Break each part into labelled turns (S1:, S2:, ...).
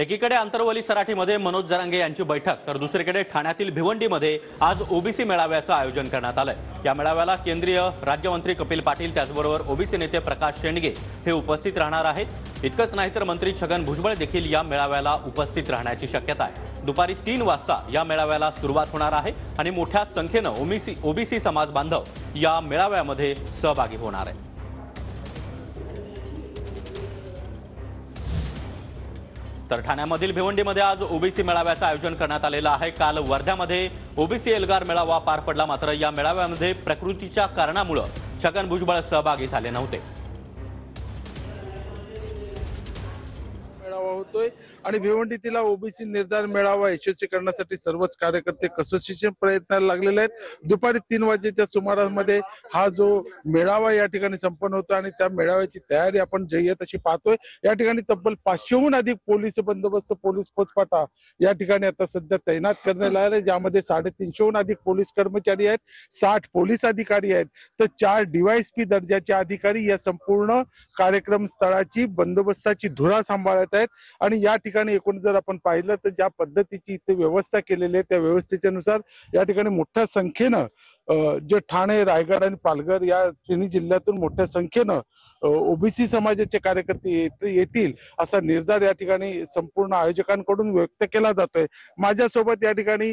S1: एकीकडे आंतरवली सराटीमध्ये मनोज जरांगे यांची बैठक तर दुसरीकडे ठाण्यातील भिवंडीमध्ये आज ओबीसी मेळाव्याचं आयोजन करण्यात आलंय। या मेळाव्याला केंद्रीय राज्यमंत्री कपिल पाटील त्याचबरोबर ओबीसी नेते प्रकाश शेंडगे हे उपस्थित राहणार आहेत। इतकंच नाही तर मंत्री छगन भुजबळ देखील या मेळाव्याला उपस्थित राहण्याची शक्यता आहे। दुपारी 3 वाजता या मेळाव्याला सुरुवात होणार आहे आणि मोठ्या संख्येने ओबीसी समाज बांधव या मेळाव्यामध्ये सहभागी होणार आहेत। तर ठाण्यामधील भिवंडीमध्ये आज ओबीसी मेळाव्याचं आयोजन करण्यात आलेलं आहे। काल वर्ध्यामध्ये ओबीसी एल्गार मेळावा पार पडला, मात्र या मेळाव्यामध्ये प्रकृतीच्या कारणामुळे छगन भुजबळ सहभागी झाले नव्हते।
S2: मेळावा होतोय आणि भिवंडीतील ओबीसी निर्धार मेळावा यशस्वी करण्यासाठी सर्वच कार्यकर्ते कसोशीचे प्रयत्नाला लागलेले आहेत। दुपारी 3 वाजेच्या सुमारामध्ये हा जो मेळावा या ठिकाणी संपन्न होतो आणि त्या मेळाव्याची तयारी आपण जय्यत अशी पाहतोय। या ठिकाणी तब्बल 500हून अधिक पोलीस बंदोबस्त, पोलीस फौजफाटा या ठिकाणी आता सध्या तैनात करण्यात आले आहे, ज्यामध्ये 350हून अधिक पोलीस कर्मचारी आहेत, 60 पोलीस अधिकारी आहेत, तर 4 डीवायएसपी दर्जाचे अधिकारी या संपूर्ण कार्यक्रम स्थळाची बंदोबस्ताची धुरा सांभाळत आहेत। आणि या ठिकाणी एकूण जर आपण पाहिलं तर ज्या पद्धतीची इथे व्यवस्था केलेली आहे त्या व्यवस्थेच्या नुसार या ठिकाणी मोठ्या संख्येनं जे ठाणे, रायगड आणि पालघर या तिन्ही जिल्ह्यातून मोठ्या संख्येनं ओबीसी समाजाचे कार्यकर्ते येतील असा निर्धार या ठिकाणी संपूर्ण आयोजकांकडून व्यक्त केला जातोय। माझ्यासोबत या ठिकाणी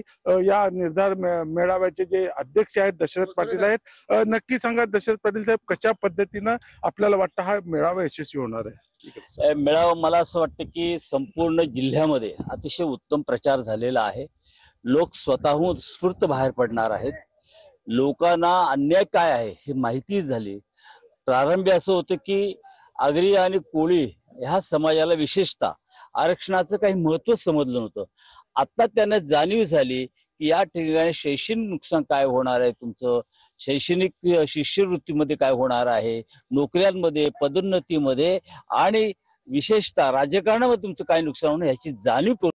S2: या निर्धार मेळाव्याचे जे अध्यक्ष आहेत दशरथ पाटील आहेत। नक्की सांगा दशरथ पाटील साहेब, कशा पद्धतीनं आपल्याला वाटतं हा मेळावा यशस्वी होणार आहे?
S3: मेळावा मला असं वाटतं की संपूर्ण जिल्ह्यामध्ये अतिशय उत्तम प्रचार झालेला आहे। लोक स्वतःहून स्फूर्त बाहेर पडणार आहेत। लोकांना अन्याय काय आहे हे माहिती झाली। प्रारंभी असं होतं की आगरी आणि कोळी ह्या समाजाला विशेषतः आरक्षणाचं काही महत्व समजलं नव्हतं। आता त्यांना जाणीव झाली की या ठिकाणी शैक्षणिक नुकसान काय होणार आहे, तुमचं शैक्षणिक शिष्यवृत्तीमध्ये काय होणार आहे, नोकऱ्यांमध्ये, पदोन्नतीमध्ये आणि विशेषतः राजकारणामध्ये तुमचं काय नुकसान होणार याची जाणीव